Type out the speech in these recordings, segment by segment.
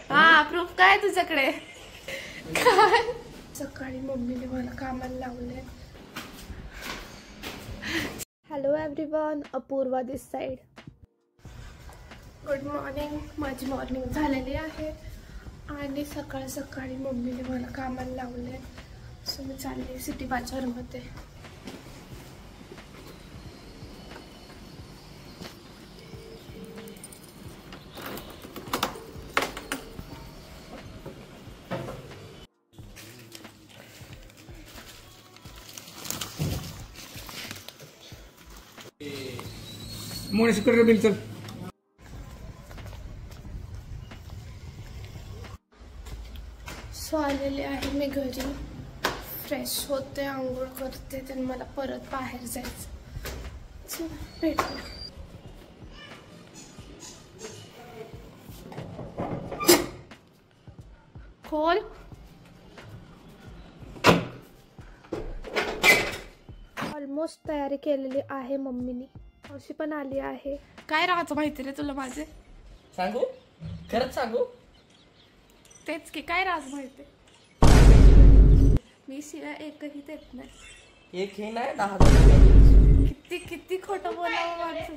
हा प्रूफ काय तुझ्याकडे? काय सकाळी मम्मीने मला कामाला लावले. हॅलो एव्हरीवन, अपूर्वा दिस साइड. Good morning. माझी मॉर्निंग झालेली आहे आणि सकाळी सकाळी मम्मीने मला कामाला लावले. सो मी चालले सिटी बाजारमध्ये. मोनेशकर बिल चल. सो आलेले आहे मी घरी. फ्रेश होते, आंघोळ करते, तर मला परत बाहेर जायचं. भेटूया. खोल. ऑलमोस्ट तयारी केलेली आहे मम्मीनी. अशी पण आली आहे. काय राहायचं माहिती रे तुला माझे? सांगू? खरंच सांगू? तेच की, काय राज माहिती? मी शिवाय एकही देत नाही. एक हे नाही 10,000. किती किती खोटं बोलावं माझं.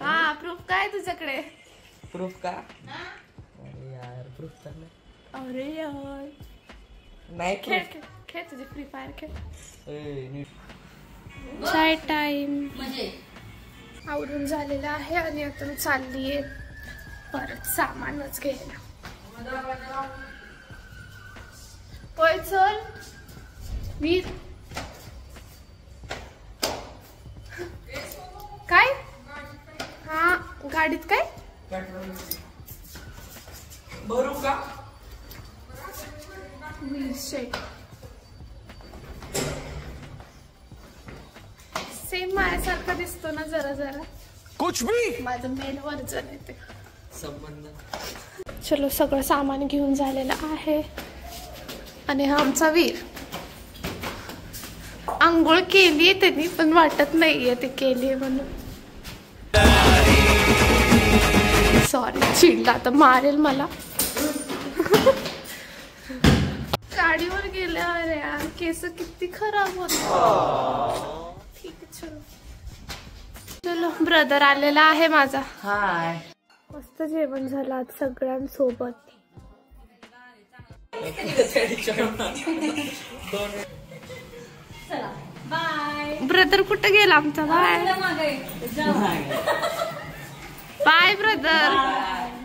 हा प्रूफ काय तुझ्याकडे? प्रूफ का? अरे यार प्रूफ तर नाही. अरे यार नाही खेळ प्रूफ. खेळ तुझे फ्री फायर खेळ. नीट. चाय टाइम आवरून झालेला आहे आणि आता मी चाललीये परत सामानच घ्यायला. होय चल वीर. काय? हा गाडीत काय भरू का? वीर शेट सेम माझ्यासारखा दिसतो ना जरा जरा. कुछ भी माझं मेल वर्जन आहे ते. संबंध. चलो सगळं सामान घेऊन झालेलं आहे आणि हा आमचा वीर. आंघोळ केलीये त्यांनी पण वाटत नाहीये ते केलीये म्हणून. सॉरी चिडला, आता मारेल मला. गाडीवर गेल्यावर यार केस किती खराब होत. ठीक आहे चलो. चलो ब्रदर आलेला आहे माझा. हाय. मस्त जेवण झालं आज सगळ्यांसोबत. ब्रदर कुठं गेला आमचा? Bye bye brother.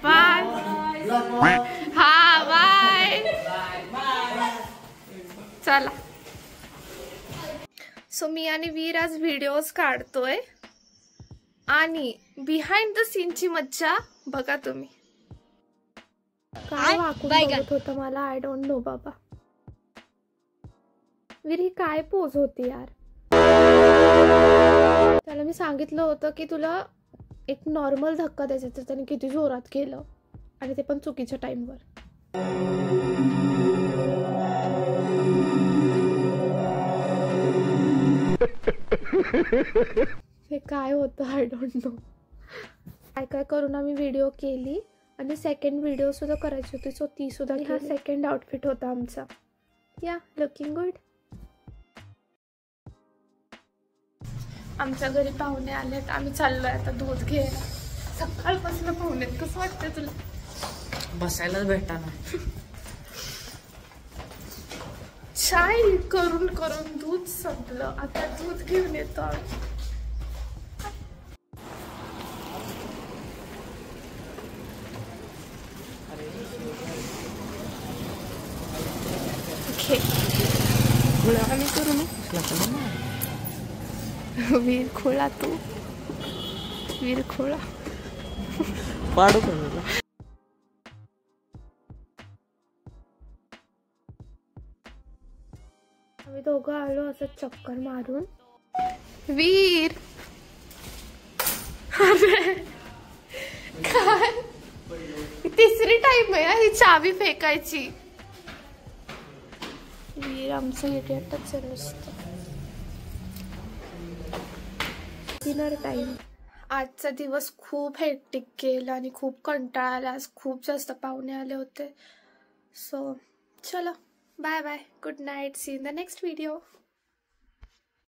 बाय. हा बाय. चला. सो मी आणि वीर आज व्हिडिओज काढतोय आणि बिहाइंड द सीनची मज्जा बघा तुम्ही. काय वाकून बघत होतं मला, आय डोंट नो बाबा. वीर ही काय पोज होती यार. त्याला मी सांगितलं होतं की तुला एक नॉर्मल धक्का द्यायचा, तर त्याने किती जोरात केलं आणि ते पण चुकीच्या टाइमवर. हे काय होतं आय डोंट नो. काय काय करून आम्ही व्हिडिओ केली आणि सेकंड व्हिडिओ सुद्धा करायची होती. सो ती सुद्धा. हा सेकंड आउटफिट होता आमचा. या लुकिंग गुड. आमच्या घरी पाहुणे आलेत. आम्ही चाललोय आता दूध घ्यायला. सकाळपासून पाहुणे. कसं वाटतंय तुला? बसायलाच भेटा ना. चाय करून करून दूध संपलं. आता दूध घेऊन येतो. आम्ही करू ना. वीर खोळा तू. वीर खोळा. पाडू का? आम्ही दोघं आलो असं चक्कर मारून. वीर अरे काय तिसरी टाइम आहे ही चावी फेकायची. वीर आमचं इडियटच आहे नुसतं. Dinner time. आजचा दिवस खूप हेक्टिक गेला आणि खूप कंटाळा आला. आज खूप जास्त पाहुणे आले होते. सो चलो, bye bye, good night, see in the next video.